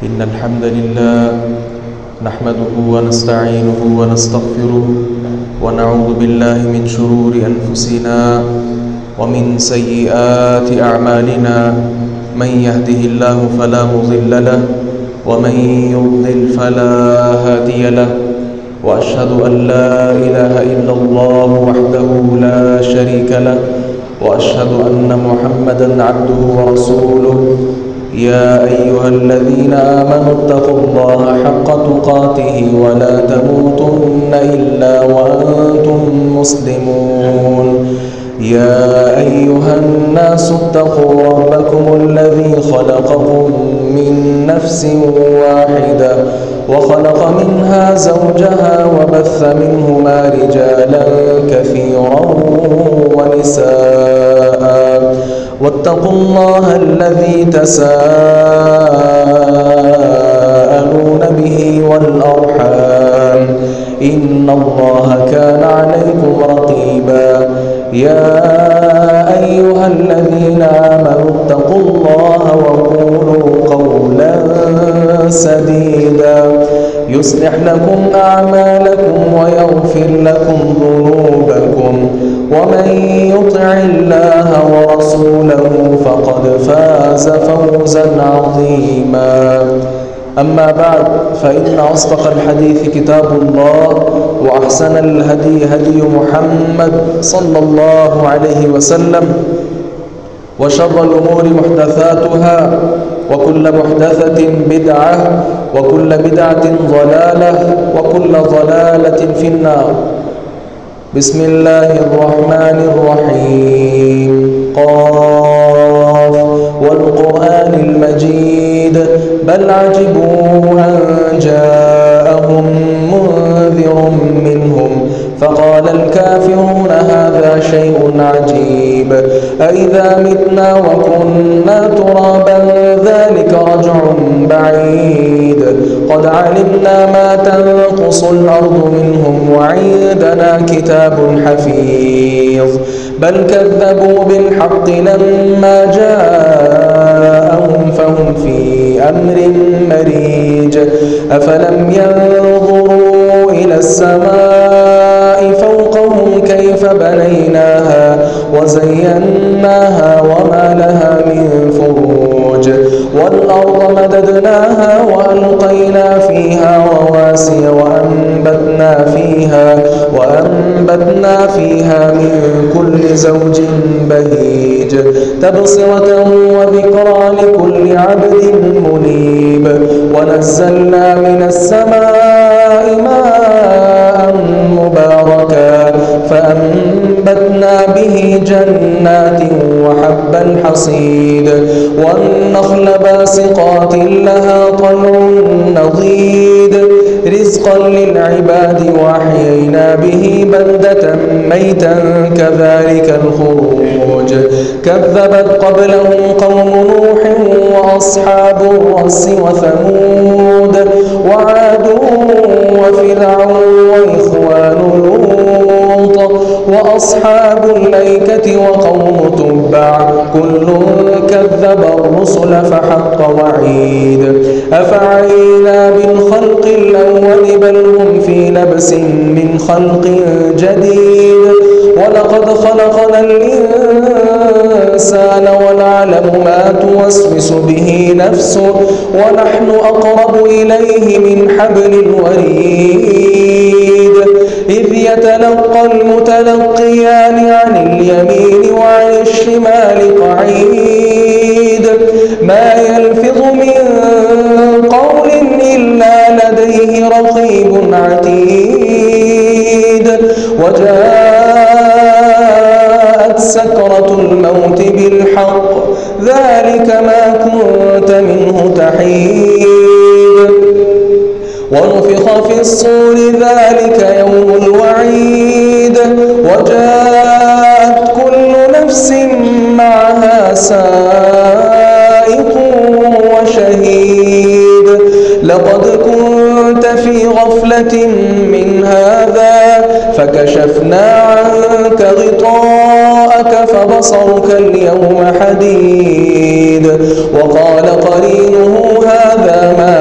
إن الحمد لله نحمده ونستعينه ونستغفره ونعوذ بالله من شرور أنفسنا ومن سيئات أعمالنا. من يهده الله فلا مضل له ومن يضلل فلا هادي له، وأشهد أن لا إله إلا الله وحده لا شريك له، وأشهد أن محمدًا عبده ورسوله. يا أيها الذين آمنوا اتقوا الله حق تقاته ولا تموتن إلا وأنتم مسلمون. يا أيها الناس اتقوا ربكم الذي خلقكم من نفس واحدة وخلق منها زوجها وبث منهما رجالا كثيرا ونساء، واتقوا الله الذي تساءلون به والأرحام، إن الله كان عليكم رقيبا. يا أيها الذين آمنوا اتقوا الله وقولوا قولا سديدا يصلح لكم أعمالكم ويغفر لكم ذنوبكم، ومن يطع الله ورسوله فقد فاز فوزا عظيما. أما بعد، فإن أصدق الحديث كتاب الله، وأحسن الهدي هدي محمد صلى الله عليه وسلم، وشر الأمور محدثاتها، وكل محدثة بدعة، وكل بدعة ضلالة، وكل ضلالة في النار. بسم الله الرحمن الرحيم. قاف والقرآن المجيد، بل عجبوا أن جاءهم منذر منهم فقال الكافرون هذا شيء عجيب، أإذا متنا وكنا ترابا ذلك رجع بعيد، قد علمنا ما تنقص الأرض منهم وعندنا كتاب حفيظ، بل كذبوا بالحق لما جاءهم فهم في أمر مريج. أفلم ينظروا إلى السماء فوقهم كيف بنيناها وزيناها وما لها من فروج، والأرض مددناها وألقينا فيها رواسي وأنبتنا فيها من كل زوج بهيج، تبصرة وذكرى لكل عبد منيب. ونزلنا من السماء ماء مباركا فأنبتنا به جنات وحب الحصيد، والنخل باسقات لها طلع نضيد، رزقا للعباد وأحيينا به بلدة ميتا كذلك الخروج. كذبت قبلهم قوم نوح وأصحاب الرس وثمود وعاد وفرعون وإخوان لوط وأصحاب الأيكة وقوم تبع، كل كذب الرسل فحق وعيد. أفعينا بالخلق الأول بل هم في لبس من خلق جديد، ولقد خلقنا الإنسان ونعلم ما توسوس به نفسه ونحن أقرب إليه من حبل الوريد. إذ يتلقى المتلقيان عن اليمين وعن الشمال قعيد، ما يلفظ من قول إلا لديه رقيب عتيد. وجاءت سكرة الموت بالحق، ذلك ما كنت منه تحيد. ونفخ في الصور، ذلك يوم الوعيد. وجاءت كل نفس معها سائق وشهيد. لقد كنت في غفلة من هذا فكشفنا عنك غطاءك فبصرك اليوم حديد. وقال قرينه هذا ما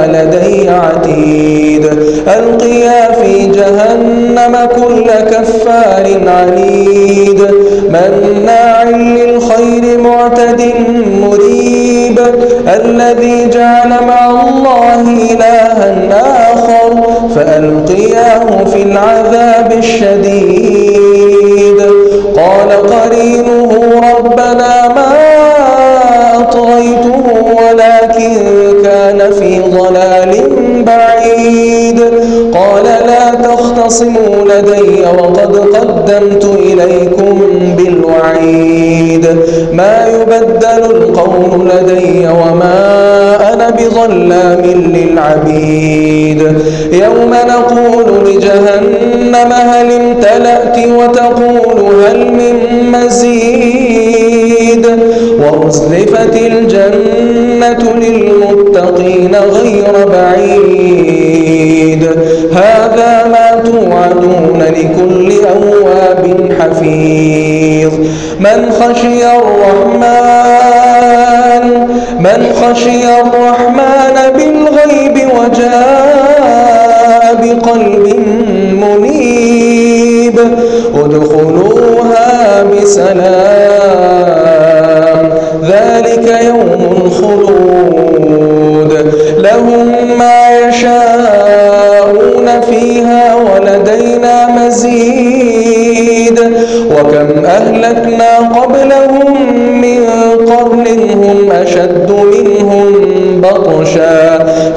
لدي عتيد ألقيا في جهنم كل كفار عنيد مناع للخير معتد مريب الذي جعل مع الله إلها آخر فألقياه في العذاب الشديد قال قرينه ربنا ما أطغيته ولكن كان في ضلال بعيد قال لا تختصموا لدي وقد قدمت إليكم بالوعيد ما يبدل القول لدي وما أنا بظلام للعبيد يوم نقول لجهنم هل امتلأت وتقول هل من مزيد وأزلفت الجنة للمتقين غير بعيد هذا ما توعدون لكل أواب حفيظ من خشي الرحمن بالغيب وجاء بقلب منيب ادخلوها بسلام ذلك يوم الخلود لهم ما يشاءون فيها ولدينا مزيد وكم أهلكنا قبلهم من قرن هم أشد منهم بطشا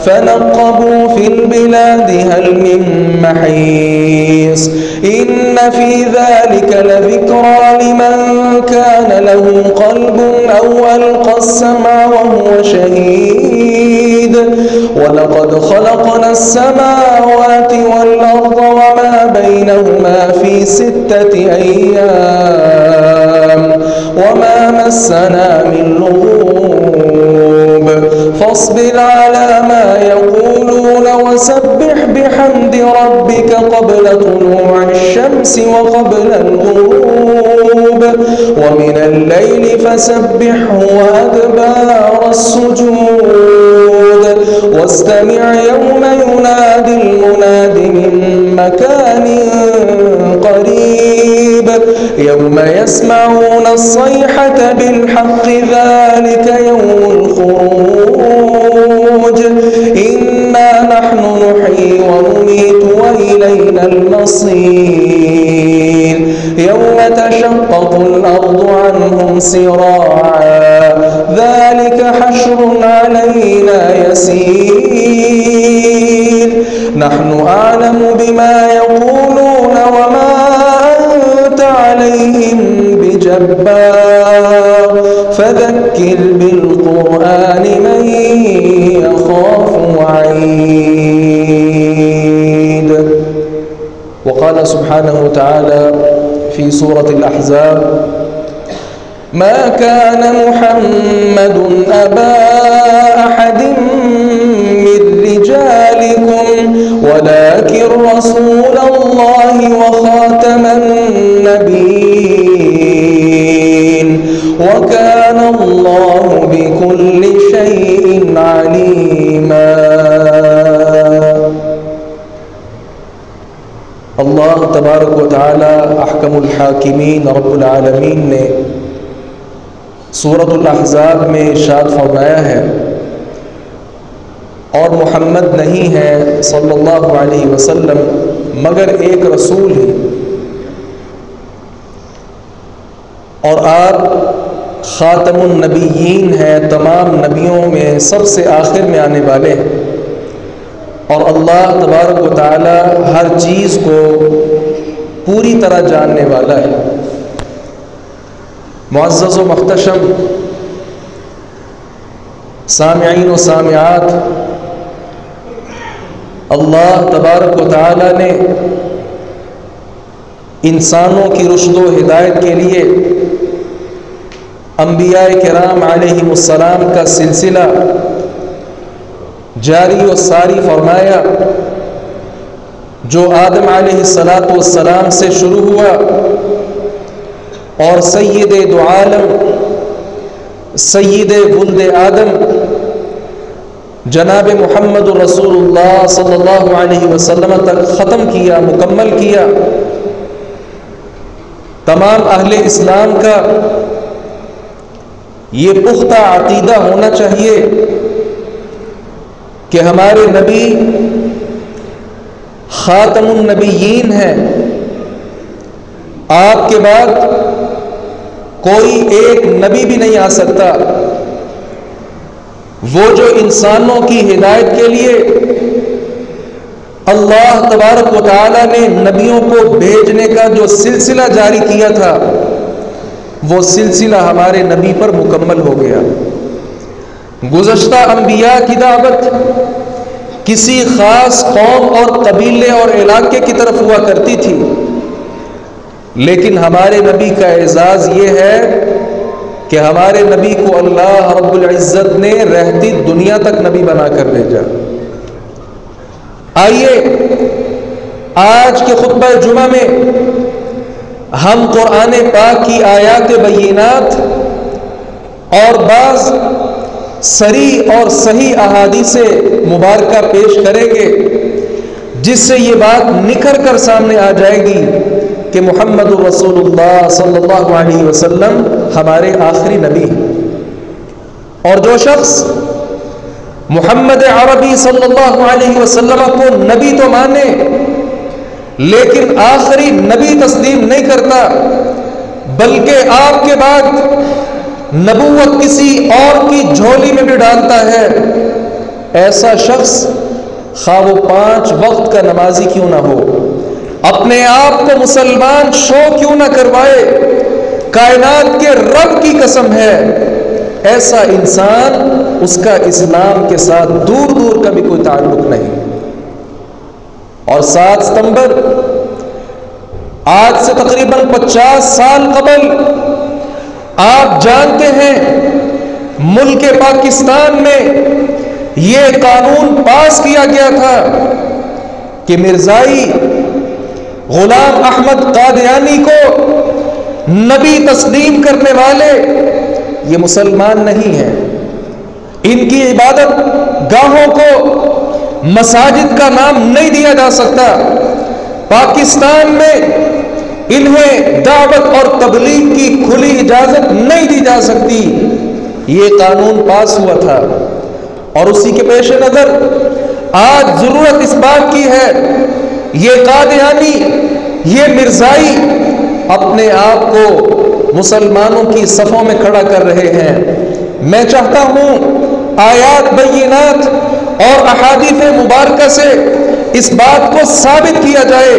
فنقبوا في البلاد هل من محيص إن في ذلك لذكرى لمن كان له قلب أو ألقى السمع وهو شهيد ولقد خلقنا السماوات والأرض وما بينهما في 6 أيام وما مسنا من لغوب فاصبر على ما يقولون وسبح بحمد ربك قبل طلوع الشمس وقبل الغروب ومن الليل فسبحه وأدبار السجود واستمع يوم ينادي المناد من مكان قريب يوم يسمعون الصيحة بالحق ذلك يوم الخروج إنا نحن نحيي ونميت وإلينا المصير يوم تشقق الأرض عنهم سراعا ذلك حشر علينا يسير نحن أعلم بما يقولون وما أنت عليهم بجبار فذكر بالقرآن من يخاف وعيد وقال سبحانه وتعالى في سورة الأحزاب ما كان محمد أبا أحد من رجالكم ولكن رسول الله وخاتم النبيين وكان الله بكل شيء عليما اللہ تبارک و تعالی احکم الحاکمین رب العالمین نے سورۃ الاحزاب میں ارشاد فرمایا ہے اور محمد نہیں ہے صلی اللہ علیہ وسلم مگر ایک رسول ہے اور آپ خاتم النبیین ہیں تمام نبیوں میں سب سے آخر میں آنے والے ہیں اور اللہ تبارک و تعالی ہر چیز کو پوری طرح جاننے والا ہے۔ معزز و محتشم سامعین و سامعات، اللہ تبارک و تعالی نے انسانوں کی رشد و ہدایت کے لیے انبیاء کرام علیہم السلام کا سلسلہ جاری و ساری فرمایا، جو آدم علیہ السلام سے شروع ہوا اور سید دو عالم سید ولد آدم جناب محمد رسول اللہ صلی اللہ علیہ وسلم تک ختم کیا، مکمل کیا۔ تمام اہل اسلام کا یہ پختہ عقیدہ ہونا چاہیے کہ ہمارے نبی خاتم النبیین ہیں، آپ کے بعد کوئی ایک نبی بھی نہیں آ سکتا۔ وہ جو انسانوں کی ہدایت کے لیے اللہ تبارک و تعالی نے نبیوں کو بھیجنے کا جو سلسلہ جاری کیا تھا، وہ سلسلہ ہمارے نبی پر مکمل ہو گیا۔ گزشتہ انبیاء کی دعوت کسی خاص قوم اور قبیلے اور علاقے کی طرف ہوا کرتی تھی، لیکن ہمارے نبی کا اعزاز یہ ہے کہ ہمارے نبی کو اللہ رب العزت نے رہتی دنیا تک نبی بنا کر بھیجا۔ آئیے آج کے خطبہ جمعہ میں ہم قرآن پاک کی آیات بینات اور بعض صریح اور صحیح احادیث مبارکہ پیش کریں گے، جس سے یہ بات نکھر کر سامنے آ جائے گی کہ محمد رسول اللہ صلی اللہ علیہ وسلم ہمارے آخری نبی ہیں۔ اور جو شخص محمد عربی صلی اللہ علیہ وسلم کو نبی تو مانے لیکن آخری نبی تسلیم نہیں کرتا، بلکہ آپ کے بعد نبوت کسی اور کی جھولی میں بھی ڈالتا ہے، ایسا شخص خواہ وہ 5 وقت کا نمازی کیوں نہ ہو، اپنے آپ کو مسلمان شو کیوں نہ کروائے، کائنات کے رب کی قسم ہے ایسا انسان، اس کا اسلام کے ساتھ دور دور کا بھی کوئی تعلق نہیں۔ اور 7 ستمبر آج سے تقریباً 50 سال قبل آپ جانتے ہیں ملک پاکستان میں یہ قانون پاس کیا گیا تھا کہ مرزائی غلام احمد قادیانی کو نبی تسلیم کرنے والے یہ مسلمان نہیں ہیں، ان کی عبادت گاہوں کو مساجد کا نام نہیں دیا جا سکتا، پاکستان میں انہیں دعوت اور تبلیغ کی کھلی اجازت نہیں دی جا سکتی۔ یہ قانون پاس ہوا تھا اور اسی کے پیش نظر آج ضرورت اس بات کی ہے، یہ قادیانی، یہ مرزائی اپنے آپ کو مسلمانوں کی صفوں میں کھڑا کر رہے ہیں۔ میں چاہتا ہوں آیات بینات اور احادیث مبارکہ سے اس بات کو ثابت کیا جائے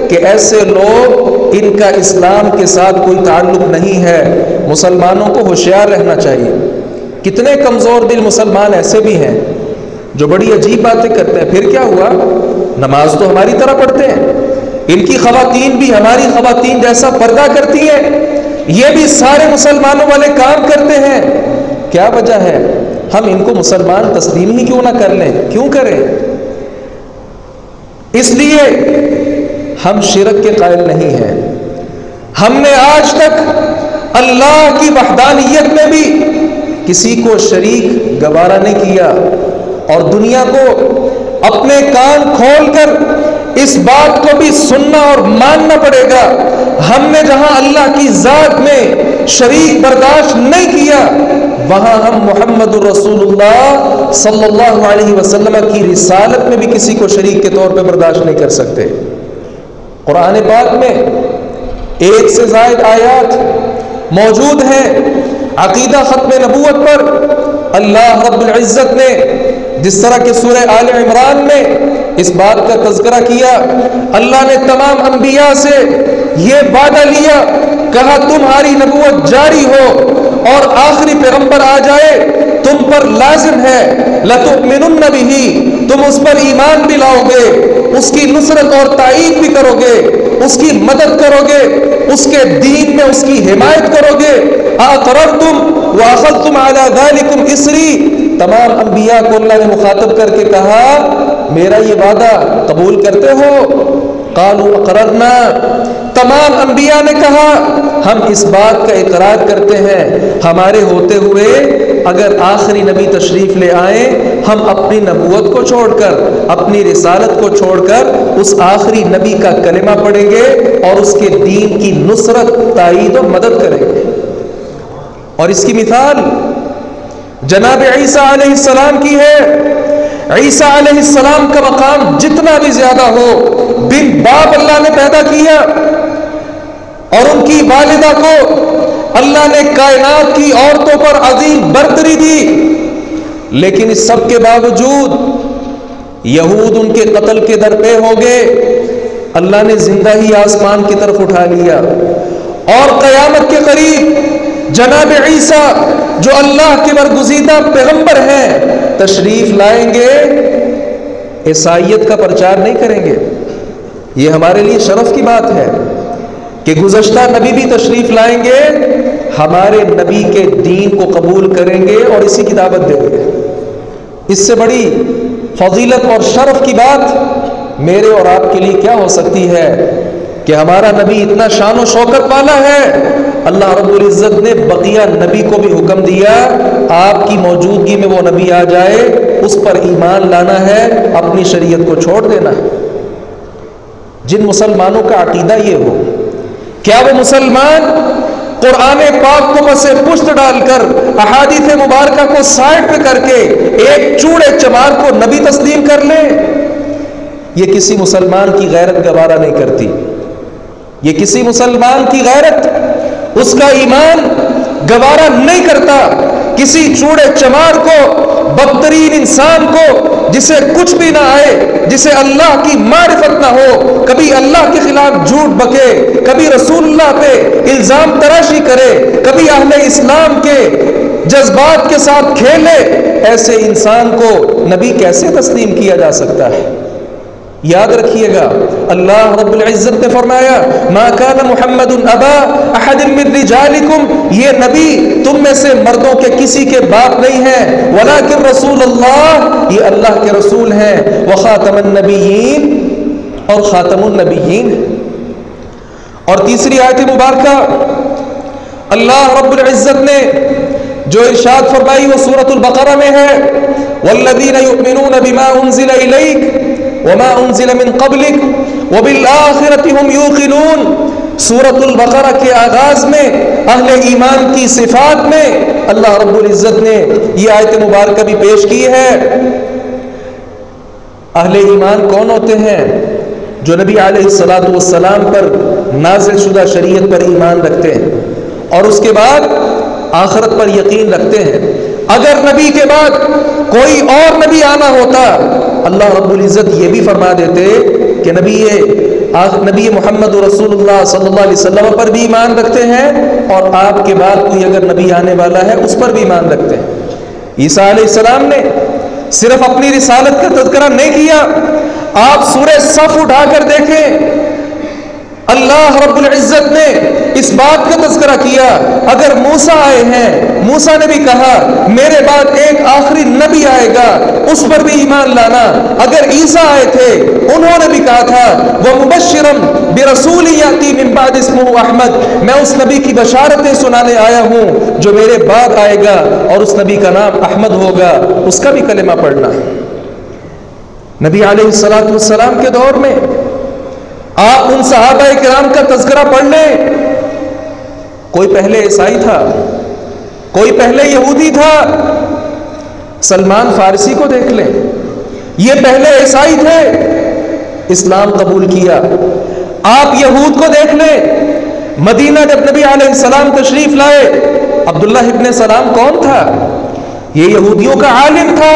کہ ایسے لوگ، ان کا اسلام کے ساتھ کوئی تعلق نہیں ہے۔ مسلمانوں کو ہوشیار رہنا چاہیے۔ کتنے کمزور دل مسلمان ایسے بھی ہیں جو بڑی عجیب باتیں کرتے ہیں۔ پھر کیا ہوا، نماز تو ہماری طرح پڑھتے ہیں، ان کی خواتین بھی ہماری خواتین جیسا پردہ کرتی ہیں، یہ بھی سارے مسلمانوں والے کام کرتے ہیں، کیا وجہ ہے ہم ان کو مسلمان تسلیم ہی کیوں نہ کر لیں؟ کیوں کریں؟ اس لیے ہم شرک کے قائل نہیں ہیں۔ ہم نے آج تک اللہ کی وحدانیت میں بھی کسی کو شریک گوارا نہیں کیا، اور دنیا کو اپنے کان کھول کر اس بات کو بھی سننا اور ماننا پڑے گا، ہم نے جہاں اللہ کی ذات میں شریک برداشت نہیں کیا، وہاں ہم محمد رسول اللہ صلی اللہ علیہ وسلم کی رسالت میں بھی کسی کو شریک کے طور پہ برداشت نہیں کر سکتے۔ قرآن پاک میں 1 سے زائد آیات موجود ہیں عقیدہ ختم نبوت پر۔ اللہ رب العزت نے جس طرح کہ سورہ آل عمران میں اس بات کا تذکرہ کیا، اللہ نے تمام انبیاء سے یہ وعدہ لیا، کہا تمہاری نبوت جاری ہو اور آخری پیغمبر آ جائے تم پر لازم ہے، لَتُؤْمِنُنَّ بِهِ، تم اس پر ایمان بھی لاؤ گے، اس کی نصرت اور تائید بھی کرو گے، اس کی مدد کرو گے، اس کے دین میں اس کی حمایت کرو گے۔ أَأَقْرَرْتُمْ وَأَخَذْتُمْ عَلَى ذَلِكُمْ إِصْرِي، تمام انبیاء کو اللہ نے مخاطب کر کے کہا میرا یہ وعدہ قبول کرتے ہو؟ قالوا اقررنا، تمام انبیاء نے کہا ہم اس بات کا اقرار کرتے ہیں، ہمارے ہوتے ہوئے اگر آخری نبی تشریف لے آئیں، ہم اپنی نبوت کو چھوڑ کر، اپنی رسالت کو چھوڑ کر اس آخری نبی کا کلمہ پڑھیں گے اور اس کے دین کی نصرت، تائید و مدد کریں گے۔ اور اس کی مثال جناب عیسیٰ علیہ السلام کی ہے۔ عیسیٰ علیہ السلام کا مقام جتنا بھی زیادہ ہو، بن باپ اللہ نے پیدا کیا اور ان کی والدہ کو اللہ نے کائنات کی عورتوں پر عظیم برتری دی، لیکن اس سب کے باوجود یہود ان کے قتل کے درپے ہو گئے۔ اللہ نے زندہ ہی آسمان کی طرف اٹھا لیا، اور قیامت کے قریب جناب عیسیٰ جو اللہ کے برگزیدہ پیغمبر ہیں تشریف لائیں گے، عیسائیت کا پرچار نہیں کریں گے۔ یہ ہمارے لیے شرف کی بات ہے کہ گزشتہ نبی بھی تشریف لائیں گے، ہمارے نبی کے دین کو قبول کریں گے اور اسی کی دعوت دیں گے۔ اس سے بڑی فضیلت اور شرف کی بات میرے اور آپ کے لیے کیا ہو سکتی ہے کہ ہمارا نبی اتنا شان و شوکت والا ہے، اللہ رب العزت نے بقیہ نبی کو بھی حکم دیا آپ کی موجودگی میں وہ نبی آ جائے، اس پر ایمان لانا ہے، اپنی شریعت کو چھوڑ دینا ہے۔ جن مسلمانوں کا عقیدہ یہ ہو، کیا وہ مسلمان قرآن پاک کو پس پشت ڈال کر، احادیث مبارکہ کو سائڈ پہ کر کے ایک چوڑے چمار کو نبی تسلیم کر لیں؟ یہ کسی مسلمان کی غیرت گوارا نہیں کرتی۔ یہ کسی مسلمان کی غیرت، اس کا ایمان گوارا نہیں کرتا کسی چوڑے چمار کو، بدترین انسان کو، جسے کچھ بھی نہ آئے، جسے اللہ کی معرفت نہ ہو، کبھی اللہ کے خلاف جھوٹ بکے، کبھی رسول اللہ پہ الزام تراشی کرے، کبھی اہل اسلام کے جذبات کے ساتھ کھیلے، ایسے انسان کو نبی کیسے تسلیم کیا جا سکتا ہے؟ یاد رکھیے گا، اللہ رب العزت نے فرمایا ما کان محمد ابا احد من رجالکم، یہ نبی تم میں سے مردوں کے کسی کے باپ نہیں ہے، ولکن رسول اللہ، یہ اللہ کے رسول ہیں، وخاتم النبیین، اور خاتم النبیین۔ اور تیسری آیت مبارکہ اللہ رب العزت نے جو ارشاد فرمائی وہ سورۃ البقرہ میں ہے، والذین یؤمنون بما انزل الیک وما انزل من قبلک وبالآخرۃ هم یوقنون۔ سورۃ البقرہ کے آغاز میں اہل ایمان کی صفات میں اللہ رب العزت نے یہ آیت مبارکہ بھی پیش کی ہے۔ اہل ایمان کون ہوتے ہیں؟ جو نبی علیہ الصلاۃ والسلام پر نازل شدہ شریعت پر ایمان رکھتے ہیں اور اس کے بعد آخرت پر یقین رکھتے ہیں۔ اگر نبی کے بعد کوئی اور نبی آنا ہوتا، اللہ رب العزت یہ بھی فرما دیتے کہ نبی محمد رسول اللہ صلی اللہ علیہ وسلم پر بھی ایمان رکھتے ہیں، اور آپ کے بعد کوئی اگر نبی آنے والا ہے اس پر بھی ایمان رکھتے ہیں۔ عیسیٰ علیہ السلام نے صرف اپنی رسالت کا تذکرہ نہیں کیا، آپ سورہ صف اٹھا کر دیکھیں، اللہ رب العزت نے اس بات کا تذکرہ کیا، اگر موسیٰ آئے ہیں، موسیٰ نے بھی کہا میرے بعد ایک آخری نبی آئے گا، اس پر بھی ایمان لانا۔ اگر عیسیٰ آئے تھے، انہوں نے بھی کہا تھا وَمُبَشِّرًا بِرَسُولٍ يَأْتِي مِن بَعْدِ اسْمُهُ أَحْمَدُ، میں اس نبی کی بشارتیں سنانے آیا ہوں جو میرے بعد آئے گا، اور اس نبی کا نام احمد ہوگا، اس کا بھی کلمہ پڑھنا۔ نبی علیہ الصلاۃ والسلام کے دور میں آپ ان صحابہ کرام کا تذکرہ پڑھ لیں، کوئی پہلے عیسائی تھا، کوئی پہلے یہودی تھا۔ سلمان فارسی کو دیکھ لیں، یہ پہلے عیسائی تھے، اسلام قبول کیا۔ آپ یہود کو دیکھ لیں، مدینہ جب نبی علیہ السلام تشریف لائے، عبداللہ ابن سلام کون تھا؟ یہ یہودیوں کا عالم تھا،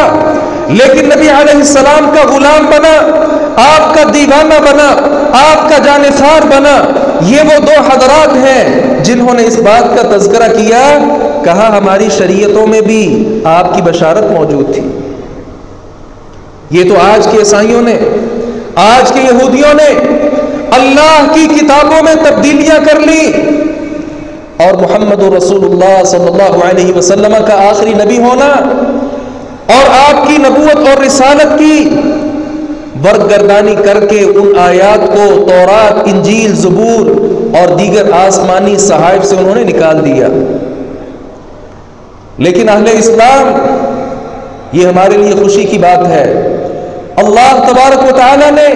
لیکن نبی علیہ السلام کا غلام بنا، آپ کا دیوانہ بنا، آپ کا جانثار بنا۔ یہ وہ دو حضرات ہیں جنہوں نے اس بات کا تذکرہ کیا، کہا ہماری شریعتوں میں بھی آپ کی بشارت موجود تھی۔ یہ تو آج کے عیسائیوں نے، آج کے یہودیوں نے اللہ کی کتابوں میں تبدیلیاں کر لی، اور محمد رسول اللہ صلی اللہ علیہ وسلم کا آخری نبی ہونا اور آپ کی نبوت اور رسالت کی برگردانی کر کے ان آیات کو تورات، انجیل، زبور اور دیگر آسمانی صحائف سے انہوں نے نکال دیا۔ لیکن اہل اسلام، یہ ہمارے لیے خوشی کی بات ہے، اللہ تبارک و تعالی نے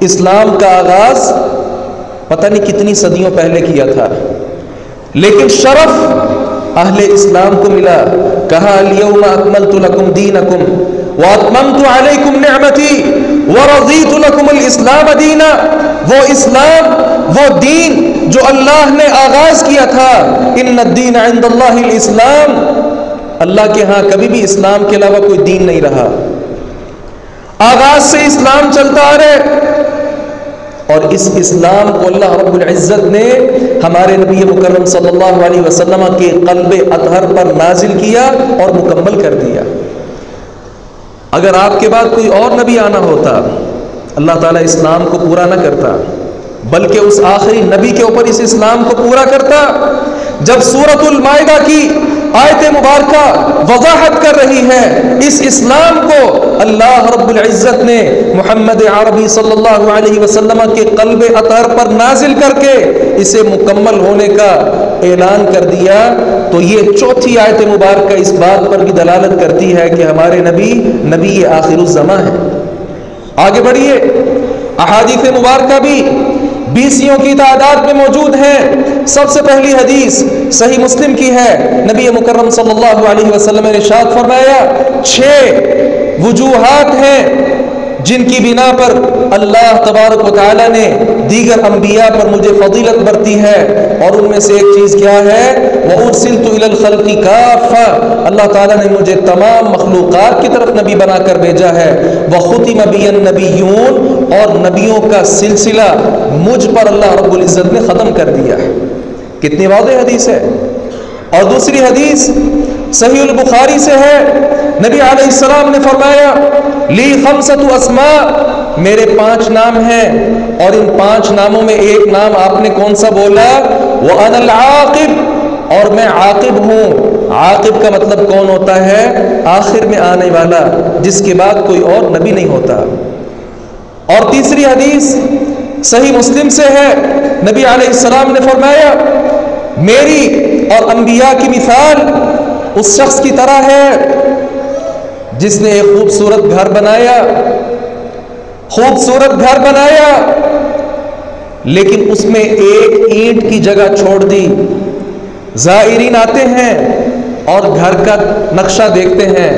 اسلام کا آغاز پتہ نہیں کتنی صدیوں پہلے کیا تھا، لیکن شرف اہل اسلام کو ملا۔ کہا الیوم اکملت لکم دینکم واتممت علیکم نعمتی ورضیت لکم الاسلام دینا۔ وہ اسلام، وہ دین جو اللہ نے آغاز کیا تھا، ان الدین عند اللہ الاسلام، اللہ کے ہاں کبھی بھی اسلام کے علاوہ کوئی دین نہیں رہا، آغاز سے اسلام چلتا آ رہے، اور اس اسلام کو اللہ رب العزت نے ہمارے نبی مکرم صلی اللہ علیہ وسلم کے قلب اطہر پر نازل کیا اور مکمل کر دیا۔ اگر آپ کے بعد کوئی اور نبی آنا ہوتا، اللہ تعالیٰ اسلام کو پورا نہ کرتا، بلکہ اس آخری نبی کے اوپر اس اسلام کو پورا کرتا۔ جب سورۃ المائدہ کی آیت مبارکہ وضاحت کر رہی ہے اس اسلام کو، اللہ رب العزت نے محمد عربی صلی اللہ علیہ وسلم کے قلب اطہر پر نازل کر کے اسے مکمل ہونے کا اعلان کر دیا، تو یہ چوتھی آیت مبارکہ اس بات پر بھی دلالت کرتی ہے کہ ہمارے نبی آخر الزماں ہیں۔ آگے بڑھیے، احادیث مبارکہ بھی 20 کی تعداد میں موجود ہیں۔ سب سے پہلی حدیث صحیح مسلم کی ہے، نبی مکرم صلی اللہ علیہ وسلم نے ارشاد فرمایا 6 وجوہات ہیں جن کی بنا پر اللہ تبارک و تعالیٰ نے دیگر انبیاء پر مجھے فضیلت برتی ہے، اور ان میں سے ایک چیز کیا ہے؟ وَأُرْسِلْتُ إِلَى الْخَلْقِ كَافَّةً، اللہ تعالیٰ نے مجھے تمام مخلوقات کی طرف نبی بنا کر بھیجا ہے۔ وَخُتِمَ بِيَ النَّبِيُّونَ، اور نبیوں کا سلسلہ مجھ پر اللہ رب العزت نے ختم کر دیا ہے۔ کتنی واضح حدیث ہے۔ اور دوسری حدیث صحیح البخاری سے ہے، نبی علیہ السلام نے فرمایا لی 5 اسماء، میرے 5 نام ہیں، اور ان 5 ناموں میں ایک نام آپ نے کون سا بولا؟ وَأَنَا الْعَاقِبُ، اور میں عاقب ہوں۔ عاقب کا مطلب کون ہوتا ہے؟ آخر میں آنے والا، جس کے بعد کوئی اور نبی نہیں ہوتا۔ اور تیسری حدیث صحیح مسلم سے ہے، نبی علیہ السلام نے فرمایا میری اور انبیاء کی مثال اس شخص کی طرح ہے جس نے ایک خوبصورت گھر بنایا، لیکن اس میں ایک اینٹ کی جگہ چھوڑ دی۔ زائرین آتے ہیں اور گھر کا نقشہ دیکھتے ہیں،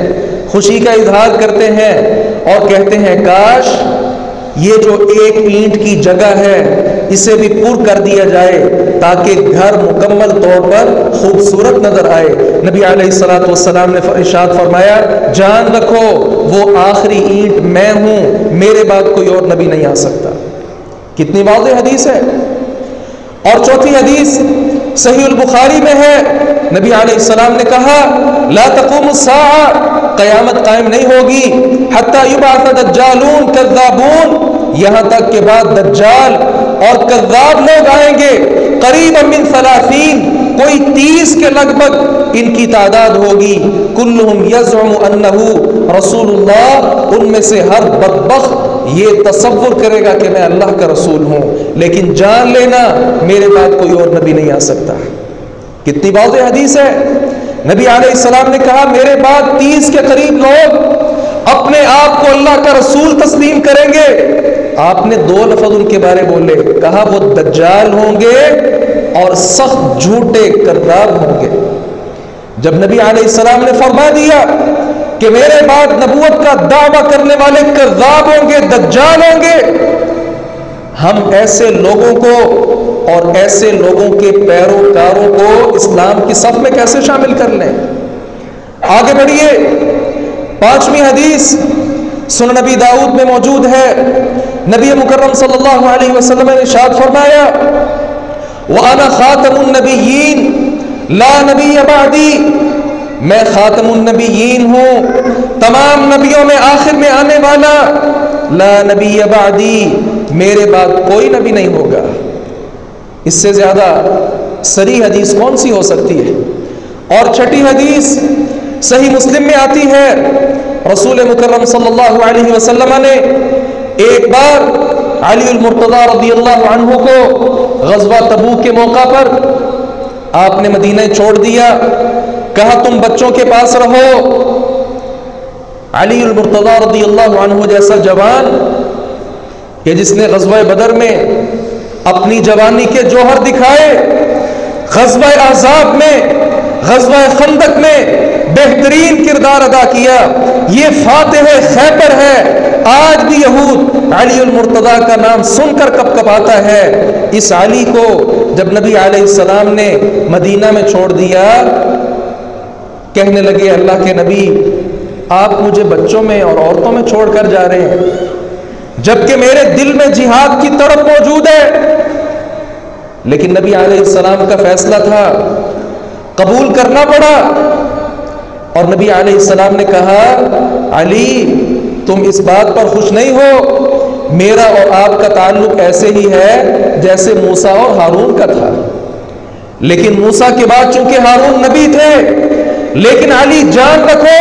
خوشی کا اظہار کرتے ہیں اور کہتے ہیں کاش یہ جو ایک اینٹ کی جگہ ہے اسے بھی پور کر دیا جائے تاکہ گھر مکمل طور پر خوبصورت نظر آئے۔ نبی علیہ الصلوۃ والسلام نے ارشاد فرمایا جان رکھو وہ آخری اینٹ میں ہوں، میرے بعد کوئی اور نبی نہیں آ سکتا۔ کتنی واضح حدیث ہے۔ اور چوتھی حدیث صحیح البخاری میں ہے، نبی علیہ السلام نے کہا لا تقوم الساعہ، قیامت قائم نہیں ہوگی حتی یبعث دجالون کذابون، یہاں تک کہ بعد دجال اور کذاب لوگ آئیں گے، قریبا من 30، کوئی 30 کے لگ بھگ ان کی تعداد ہوگی، کلہم یزعم انہ رسول اللہ، ان میں سے ہر بدبخت یہ تصور کرے گا کہ میں اللہ کا رسول ہوں، لیکن جان لینا میرے بعد کوئی اور نبی نہیں آ سکتا۔ کتنی واضح حدیث ہے۔ نبی علیہ السلام نے کہا میرے بعد 30 کے قریب لوگ اپنے آپ کو اللہ کا رسول تسلیم کریں گے۔ آپ نے 2 لفظ ان کے بارے بولے، کہا وہ دجال ہوں گے اور سخت جھوٹے کذاب ہوں گے۔ جب نبی علیہ السلام نے فرما دیا کہ میرے بعد نبوت کا دعویٰ کرنے والے کذاب ہوں گے، دجال ہوں گے، ہم ایسے لوگوں کو اور ایسے لوگوں کے پیروکاروں کو اسلام کی صف میں کیسے شامل کر لیں؟ آگے بڑھیے، 5ویں حدیث سنن نبی داؤد میں موجود ہے، نبی مکرم صلی اللہ علیہ وسلم نے ارشاد فرمایا وَأَنَا خَاتَمُ النَّبِيِّينَ لَا نَبِيَّ بَعْدِي، میں خاتم النبیین ہوں، تمام نبیوں میں آخر میں آنے والا، لا نبی بعدی، میرے بعد کوئی نبی نہیں ہوگا۔ اس سے زیادہ صریح حدیث کون سی ہو سکتی ہے؟ اور 6ٹھی حدیث صحیح مسلم میں آتی ہے، رسول مکرم صلی اللہ علیہ وسلم نے ایک بار علی المرتضی رضی اللہ عنہ کو غزوہ تبوک کے موقع پر آپ نے مدینہ چھوڑ دیا، کہا تم بچوں کے پاس رہو۔ علی المرتضیٰ رضی اللہ عنہ جیسا جوان کہ جس نے غزوہ بدر میں اپنی جوانی کے جوہر دکھائے، غزوہ احزاب میں، غزوہ خندق میں بہترین کردار ادا کیا، یہ فاتح خیبر ہے۔ آج بھی یہود علی المرتضیٰ کا نام سن کر کب کب آتا ہے۔ اس علی کو جب نبی علیہ السلام نے مدینہ میں چھوڑ دیا، کہنے لگے اللہ کے نبی آپ مجھے بچوں میں اور عورتوں میں چھوڑ کر جا رہے ہیں، جبکہ میرے دل میں جہاد کی تڑپ موجود ہے۔ لیکن نبی علیہ السلام کا فیصلہ تھا، قبول کرنا پڑا، اور نبی علیہ السلام نے کہا علی تم اس بات پر خوش نہیں ہو، میرا اور آپ کا تعلق ایسے ہی ہے جیسے موسیٰ اور ہارون کا تھا، لیکن موسیٰ کے بعد چونکہ ہارون نبی تھے، لیکن علی جان رکھو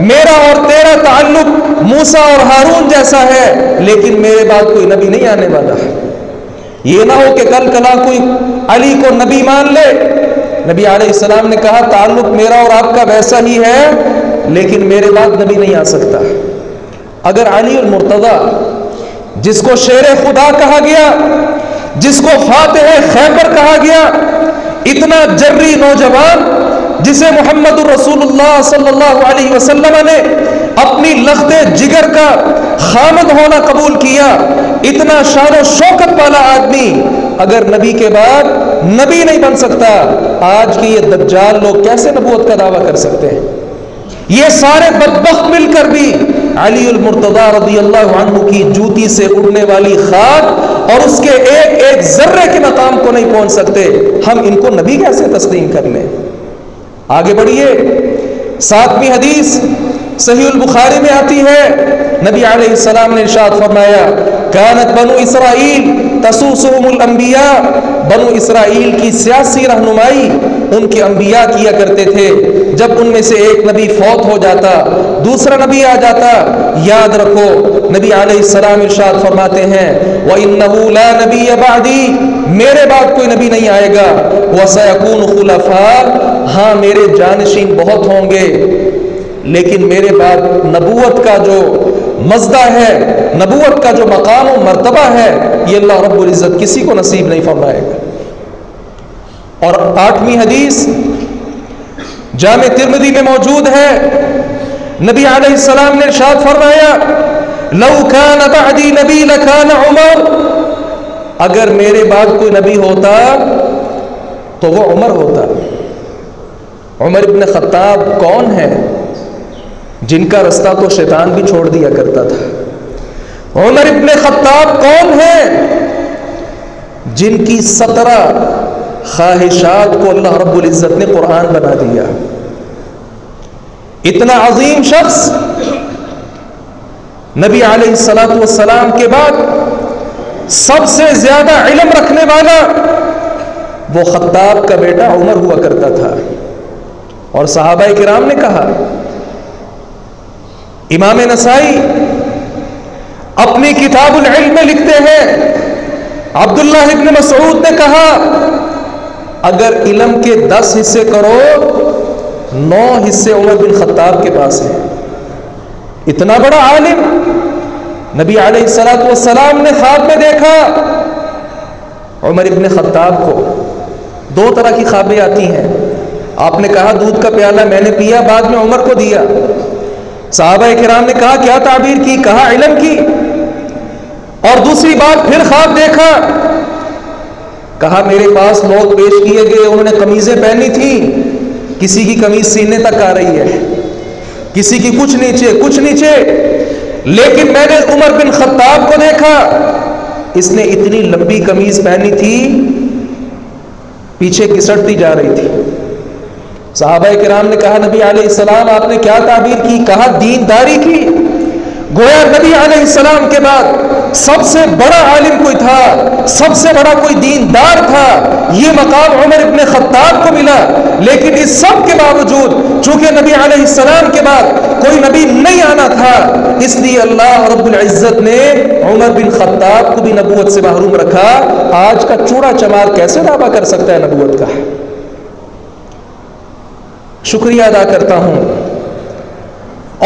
میرا اور تیرا تعلق موسیٰ اور ہارون جیسا ہے، لیکن میرے بعد کوئی نبی نہیں آنے والا۔ یہ نہ ہو کہ کل کلا کوئی علی کو نبی مان لے۔ نبی علیہ السلام نے کہا تعلق میرا اور آپ کا ویسا ہی ہے، لیکن میرے بعد نبی نہیں آ سکتا۔ اگر علی المرتضیٰ جس کو شیر خدا کہا گیا، جس کو فاتح خیبر کہا گیا، اتنا جری نوجوان جسے محمد الرسول اللہ صلی اللہ علیہ وسلم نے اپنی لخت جگر کا خامد ہونا قبول کیا، اتنا شان و شوکت والا آدمی اگر نبی کے بعد نبی نہیں بن سکتا، آج کے یہ دجال لوگ کیسے نبوت کا دعویٰ کر سکتے ہیں؟ یہ سارے بدبخت مل کر بھی علی المرتضیٰ رضی اللہ عنہ کی جوتی سے اڑنے والی خاک اور اس کے ایک ایک ذرے کے مقام کو نہیں پہنچ سکتے، ہم ان کو نبی کیسے تسلیم کر لیں؟ آگے بڑھیے، 7ویں حدیث صحیح البخاری میں آتی ہے، نبی علیہ السلام نے ارشاد فرمایا کانت بنو اسرائیل تسوسهم الانبیاء، بنو اسرائیل کی سیاسی رہنمائی ان کے انبیاء کیا کرتے تھے۔ جب ان میں سے ایک نبی فوت ہو جاتا دوسرا نبی آ جاتا، یاد رکھو نبی علیہ السلام ارشاد فرماتے ہیں وَإِنَّهُ لَا نَبِيَّ بَعْدِي، میرے بعد کوئی نبی نہیں آئے گا، وَسَيَكُونُ خُلَفَاء، ہاں میرے جانشین بہت ہوں گے، لیکن میرے بعد نبوت کا جو مزدہ ہے، نبوت کا جو مقام و مرتبہ ہے، یہ اللہ رب العزت کسی کو نصیب نہیں فرمائے گا۔ اور 8ویں حدیث جامع ترمذی میں موجود ہے، نبی علیہ السلام نے ارشاد فرمایا لو کان بعدی نبی لکان عمر، اگر میرے بعد کوئی نبی ہوتا تو وہ عمر ہوتا۔ عمر ابن خطاب کون ہے؟ جن کا رستہ تو شیطان بھی چھوڑ دیا کرتا تھا۔ عمر ابن خطاب کون ہے؟ جن کی 17 خواہشات کو اللہ رب العزت نے قرآن بنا دیا۔ اتنا عظیم شخص، نبی علیہ السلام کے بعد سب سے زیادہ علم رکھنے والا وہ خطاب کا بیٹا عمر ہوا کرتا تھا۔ اور صحابہ کرام نے کہا، امام نسائی اپنی کتاب العلم میں لکھتے ہیں، عبداللہ ابن مسعود نے کہا اگر علم کے 10 حصے کرو 9 حصے عمر بن خطاب کے پاس ہیں۔ اتنا بڑا عالم نبی علیہ السلام نے خواب میں دیکھا عمر ابن خطاب کو۔ 2 طرح کی خوابیں آتی ہیں، آپ نے کہا دودھ کا پیالہ میں نے پیا، بعد میں عمر کو دیا۔ صحابہ کرام نے کہا کیا تعبیر کی؟ کہا علم کی۔ اور دوسری بات پھر خواب دیکھا، کہا میرے پاس لوگ پیش کیے گئے، انہوں نے قمیضیں پہنی تھیں، کسی کی قمیض سینے تک آ رہی ہے، کسی کی کچھ نیچے، لیکن میں نے عمر بن خطاب کو دیکھا، اس نے اتنی لمبی قمیض پہنی تھی پیچھے گھسٹتی جا رہی تھی۔ صحابہ کرام نے کہا نبی علیہ السلام آپ نے کیا تعبیر کی؟ کہا دینداری کی۔ گویا نبی علیہ السلام کے بعد سب سے بڑا عالم کوئی تھا، سب سے بڑا کوئی دیندار تھا، یہ مقام عمر ابن خطاب کو ملا۔ لیکن اس سب کے باوجود چونکہ نبی علیہ السلام کے بعد کوئی نبی نہیں آنا تھا، اس لیے اللہ رب العزت نے عمر بن خطاب کو بھی نبوت سے محروم رکھا۔ آج کا چوڑا چمار کیسے دعویٰ کر سکتا ہے نبوت کا؟ شکریہ ادا کرتا ہوں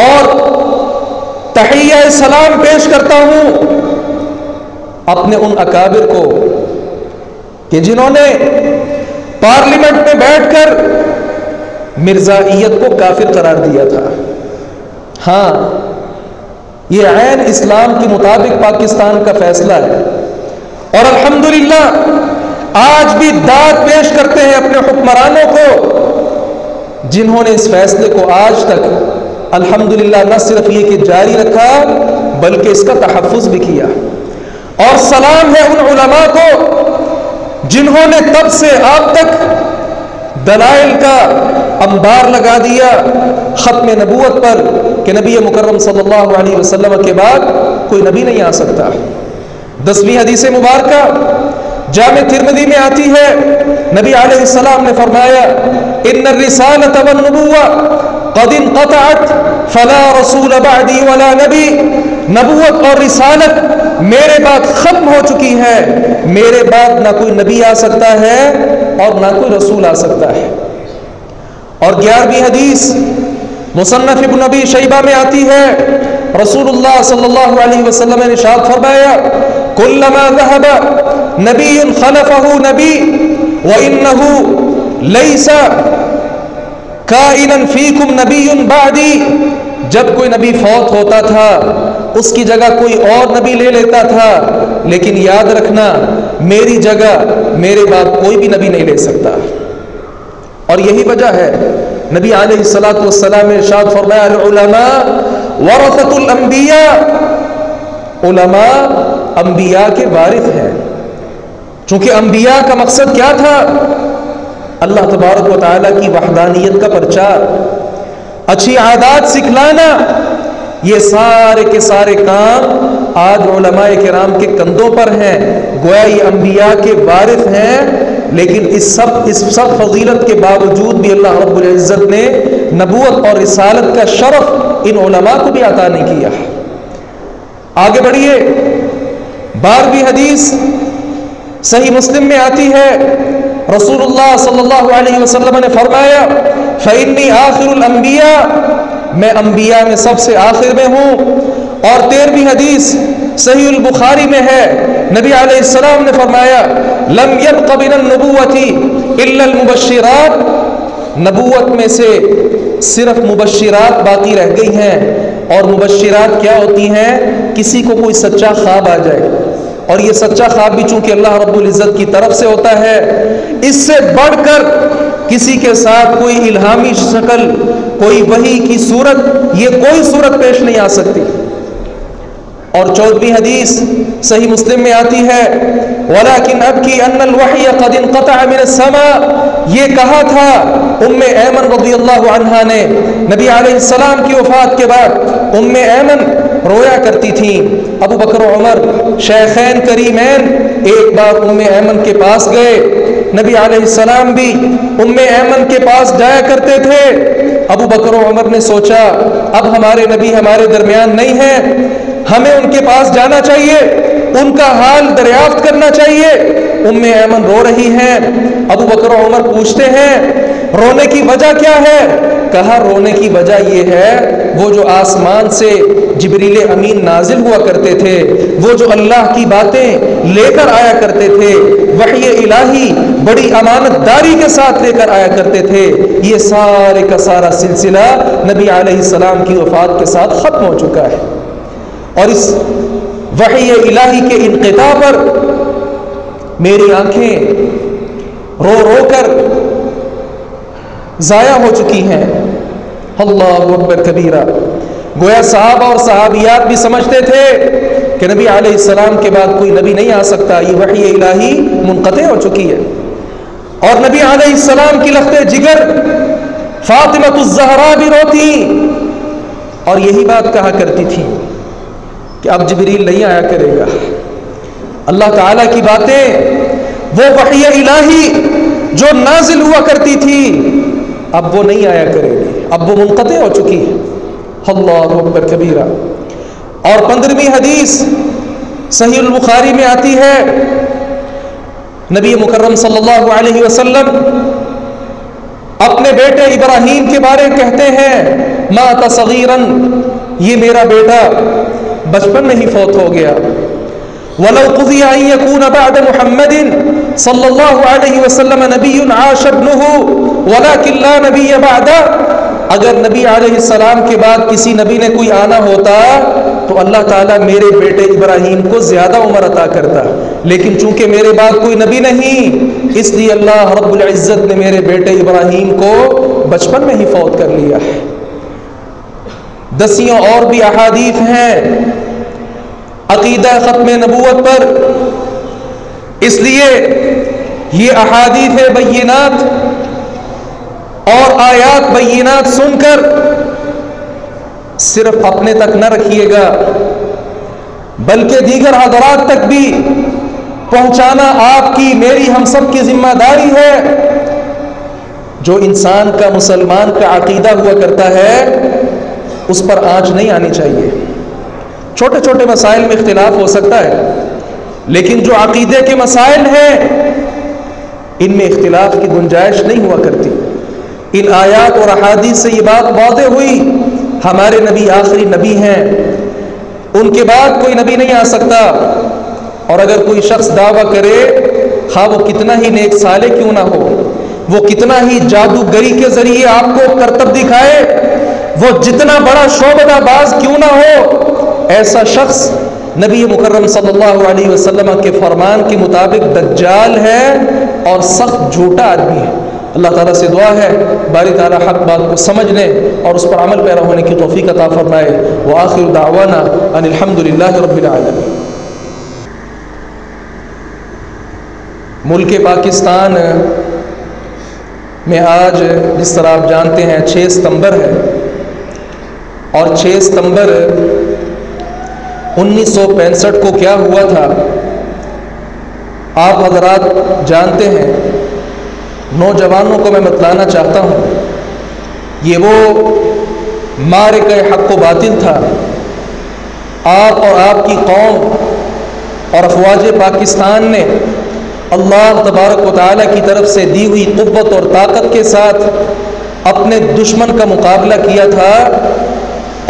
اور تحیہ سلام پیش کرتا ہوں اپنے ان اکابر کو کہ جنہوں نے پارلیمنٹ میں بیٹھ کر مرزائیت کو کافر قرار دیا تھا۔ ہاں، یہ عین اسلام کے مطابق پاکستان کا فیصلہ ہے، اور الحمدللہ آج بھی داد پیش کرتے ہیں اپنے حکمرانوں کو جنہوں نے اس فیصلے کو آج تک الحمدللہ نہ صرف یہ کہ جاری رکھا بلکہ اس کا تحفظ بھی کیا۔ اور سلام ہے ان علماء کو جنہوں نے تب سے آپ تک دلائل کا انبار لگا دیا ختم نبوت پر کہ نبی مکرم صلی اللہ علیہ وسلم کے بعد کوئی نبی نہیں آ سکتا۔ 10ویں حدیث مبارکہ جامع ترمذی میں آتی ہے، نبی علیہ السلام نے فرمایا ان الرسالۃ والنبوہ قد انقطعت فلا رسول بعدی ولا نبی، نبوت اور رسالت میرے بعد ختم ہو چکی ہے، میرے بعد نہ کوئی نبی آ سکتا ہے اور نہ کوئی رسول آ سکتا ہے۔ اور 11ویں حدیث مصنف ابن ابی شیبہ میں آتی ہے، رسول اللہ صلی اللہ علیہ وسلم نے ارشاد فرمایا کلما ذهب نبی خلفه نبی وانه ليس کائنا فیکم نبی بعدی، جب کوئی نبی فوت ہوتا تھا اس کی جگہ کوئی اور نبی لے لیتا تھا، لیکن یاد رکھنا میری جگہ میرے بعد کوئی بھی نبی نہیں لے سکتا۔ اور یہی وجہ ہے نبی علیہ الصلوۃ والسلام نے ارشاد فرمایا العلماء ورثۃ الانبیاء، علماء انبیاء کے وارث ہیں۔ چونکہ انبیاء کا مقصد کیا تھا؟ اللہ تبارک و تعالیٰ کی وحدانیت کا پرچار، اچھی عادات سکھلانا، یہ سارے کے سارے کام آج علماء کرام کے کندھوں پر ہیں، گویا یہ انبیاء کے وارث ہیں۔ لیکن اس سب فضیلت کے باوجود بھی اللہ رب العزت نے نبوت اور رسالت کا شرف ان علماء کو بھی عطا نہیں کیا۔ آگے بڑھیے، 12ویں حدیث صحیح مسلم میں آتی ہے، رسول اللہ صلی اللہ علیہ وسلم نے فرمایا فإنی آخر الانبیاء، میں انبیاء میں سب سے آخر میں ہوں۔ اور 13ویں حدیث صحیح البخاری میں ہے، نبی علیہ السلام نے فرمایا لم يبق من النبوۃ الا المبشرات، نبوت میں سے صرف مبشرات باقی رہ گئی ہیں۔ اور مبشرات کیا ہوتی ہیں؟ کسی کو کوئی سچا خواب آ جائے، اور یہ سچا خواب بھی چونکہ اللہ رب العزت کی طرف سے ہوتا ہے، اس سے بڑھ کر کسی کے ساتھ کوئی الہامی شکل، کوئی وحی کی صورت، یہ کوئی صورت پیش نہیں آ سکتی۔ اور 14ویں حدیث صحیح مسلم میں آتی ہے وَلَكِنْ أَبْكِي أَنَّ الْوَحْيَ قَدْ انْقَطَعَ مِنَ السَّمَاءِ، یہ کہا تھا ایمن رضی اللہ عنہا نے نبی علیہ السلام کی وفات کے بعد۔ ایمن رویا کرتی تھیں، ابو بکر و عمر شیخین کریمین ایک بار ایمن کے پاس گئے، نبی علیہ السلام بھی ایمن کے پاس جایا کرتے تھے۔ ابو بکر و عمر نے سوچا اب ہمارے نبی ہمارے درمیان نہیں ہیں، ہمیں ان کے پاس جانا چاہیے، ان کا حال دریافت کرنا چاہیے۔ ایمن رو رہی ہیں، ابو بکر و عمر پوچھتے ہیں رونے کی وجہ کیا ہے؟ کہا رونے کی وجہ یہ ہے وہ جو آسمان سے جبریل امین نازل ہوا کرتے تھے، وہ جو اللہ کی باتیں لے کر آیا کرتے تھے، وحی الہی بڑی امانت داری کے ساتھ لے کر آیا کرتے تھے، یہ سارے کا سارا سلسلہ نبی علیہ السلام کی وفات کے ساتھ ختم ہو چکا ہے۔ اور اس وحی الہی کے انقطاع پر میری آنکھیں رو رو کر ضائع ہو چکی ہیں۔ اللہ اکبر کبیرہ، گویا صحابہ اور صحابیات بھی سمجھتے تھے کہ نبی علیہ السلام کے بعد کوئی نبی نہیں آ سکتا، یہ وحی الہی منقطع ہو چکی ہے۔ اور نبی علیہ السلام کی لخت جگر فاطمہ الزہرا بھی روتی اور یہی بات کہا کرتی تھی کہ اب جبریل نہیں آیا کرے گا، اللہ تعالیٰ کی باتیں وہ وحی الہی جو نازل ہوا کرتی تھی اب وہ نہیں آیا کرے گی، اب وہ منقطع ہو چکی ہے۔ اللہ اکبر کبیرہ۔ اور 15ویں حدیث صحیح البخاری میں آتی ہے، نبی مکرم صلی اللہ علیہ وسلم اپنے بیٹے ابراہیم کے بارے کہتے ہیں مات صغیرن، یہ میرا بیٹا بچپن میں ہی فوت ہو گیا. وَلَوْ قُضِيَ أَن يَكُونَ بَعْدَ مُحَمَّدٍ صلی اللہ علیہ وسلم نبی عاش ابنہ وَلَكِنْ لَا نَبِيَّ بَعْدَهُ، اگر نبی علیہ السلام کے بعد کسی نبی نے کوئی آنا ہوتا تو اللہ تعالیٰ میرے بیٹے ابراہیم کو زیادہ عمر عطا کرتا، لیکن چونکہ میرے بعد کوئی نبی نہیں، اس لیے اللہ رب العزت نے میرے بیٹے ابراہیم کو بچپن میں ہی فوت کر لیا ہے. دسیوں اور بھی احادیث ہیں عقیدہ ختم نبوت پر، اس لیے یہ احادیث بینات اور آیات بینات سن کر صرف اپنے تک نہ رکھیے گا بلکہ دیگر حضرات تک بھی پہنچانا آپ کی میری ہم سب کی ذمہ داری ہے. جو انسان کا مسلمان کا عقیدہ ہوا کرتا ہے اس پر آنچ نہیں آنی چاہیے. چھوٹے چھوٹے مسائل میں اختلاف ہو سکتا ہے لیکن جو عقیدے کے مسائل ہیں ان میں اختلاف کی گنجائش نہیں ہوا کرتی. ان آیات اور احادیث سے یہ بات واضح ہوئی ہمارے نبی آخری نبی ہیں، ان کے بعد کوئی نبی نہیں آ سکتا. اور اگر کوئی شخص دعویٰ کرے خواہ وہ کتنا ہی نیک صالح کیوں نہ ہو، وہ کتنا ہی جادوگری کے ذریعے آپ کو کرتب دکھائے، وہ جتنا بڑا شعبدہ باز کیوں نہ ہو، ایسا شخص نبی مکرم صلی اللہ علیہ وسلم کے فرمان کے مطابق دجال ہے اور سخت جھوٹا آدمی ہے. اللہ تعالیٰ سے دعا ہے باری تعالیٰ حق بات کو سمجھنے اور اس پر عمل پیرا ہونے کی توفیق عطا فرمائے. وآخر دعوانا ان الحمدللہ رب العالمین. ملک پاکستان میں آج جس طرح آپ جانتے ہیں 6 ستمبر ہے اور 6 ستمبر 1965 کو کیا ہوا تھا آپ حضرات جانتے ہیں. نوجوانوں کو میں بتلانا چاہتا ہوں یہ وہ معرکہ حق و باطل تھا. آپ اور آپ کی قوم اور افواج پاکستان نے اللہ تبارک و تعالیٰ کی طرف سے دی ہوئی قوت اور طاقت کے ساتھ اپنے دشمن کا مقابلہ کیا تھا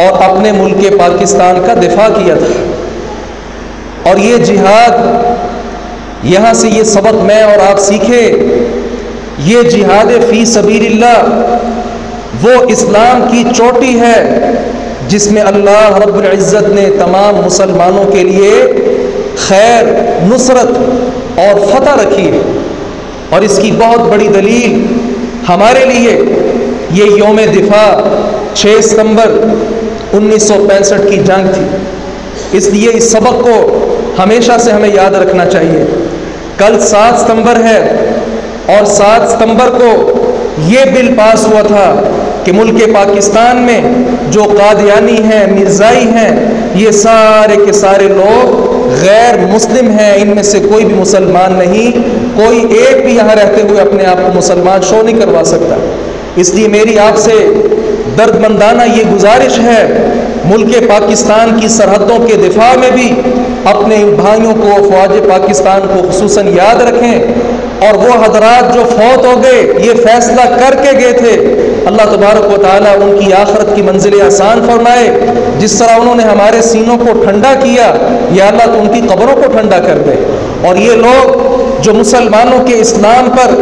اور اپنے ملک پاکستان کا دفاع کیا تھا. اور یہ جہاد، یہاں سے یہ سبق میں اور آپ سیکھے، یہ جہاد فی سبیل اللہ وہ اسلام کی چوٹی ہے جس میں اللہ رب العزت نے تمام مسلمانوں کے لیے خیر، نصرت اور فتح رکھی ہے. اور اس کی بہت بڑی دلیل ہمارے لیے یہ یوم دفاع 6 ستمبر 1965 کی جنگ تھی. اس لیے اس سبق کو ہمیشہ سے ہمیں یاد رکھنا چاہیے. کل 7 ستمبر ہے اور 7 ستمبر کو یہ بل پاس ہوا تھا کہ ملک پاکستان میں جو قادیانی ہیں، مرزائی ہیں، یہ سارے کے سارے لوگ غیر مسلم ہیں، ان میں سے کوئی بھی مسلمان نہیں، کوئی ایک بھی یہاں رہتے ہوئے اپنے آپ کو مسلمان شو نہیں کروا سکتا. اس لیے میری آپ سے درد مندانہ یہ گزارش ہے ملک پاکستان کی سرحدوں کے دفاع میں بھی اپنے بھائیوں کو، افواج پاکستان کو خصوصاً یاد رکھیں. اور وہ حضرات جو فوت ہو گئے یہ فیصلہ کر کے گئے تھے، اللہ تبارک و تعالیٰ ان کی آخرت کی منزل آسان فرمائے. جس طرح انہوں نے ہمارے سینوں کو ٹھنڈا کیا، یا اللہ تو ان کی قبروں کو ٹھنڈا کر دے. اور یہ لوگ جو مسلمانوں کے اسلام پر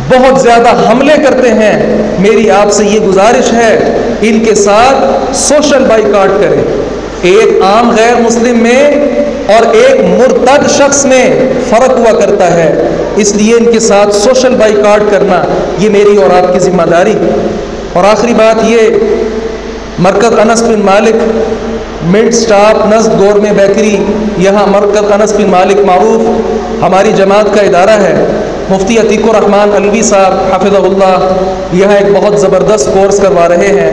بہت زیادہ حملے کرتے ہیں، میری آپ سے یہ گزارش ہے ان کے ساتھ سوشل بائیکاٹ کریں. ایک عام غیر مسلم میں اور ایک مرتد شخص میں فرق ہوا کرتا ہے، اس لیے ان کے ساتھ سوشل بائیکاٹ کرنا یہ میری اور آپ کی ذمہ داری. اور آخری بات یہ، مرکز انس بن مالک منٹ سٹاپ نزد گورمے بیکری، یہاں مرکز انس بن مالک معروف ہماری جماعت کا ادارہ ہے. مفتی عتیق الرحمن علوی صاحب حفظہ اللہ یہاں ایک بہت زبردست کورس کروا رہے ہیں.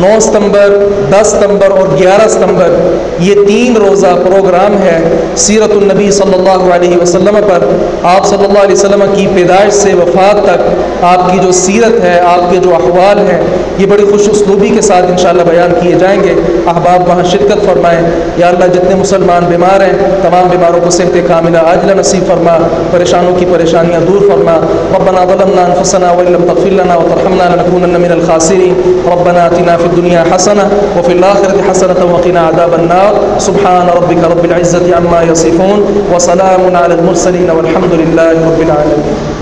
9 ستمبر، 10 ستمبر اور 11 ستمبر یہ 3 روزہ پروگرام ہے سیرت النبی صلی اللہ علیہ وسلم پر. آپ صلی اللہ علیہ وسلم کی پیدائش سے وفات تک آپ کی جو سیرت ہے، آپ کے جو احوال ہیں، یہ بڑی خوش اسلوبی کے ساتھ انشاءاللہ بیان کیے جائیں گے۔ احباب وہاں شرکت فرمائیں۔ یا اللہ جتنے مسلمان بیمار ہیں تمام بیماروں کو صحت کاملہ عاجلہ نصیب فرما، پریشانوں کی پریشانیاں دور فرما۔ ربنا ظلمنا انفسنا وان لم تغفر لنا وترحمنا لنكونن من الخاسرين ربنا آتنا في الدنيا حسنة وفي الآخرة حسنة وقنا عذاب النار سبحان ربك رب العزة عما يصفون وسلام على المرسلين والحمد لله رب العالمين۔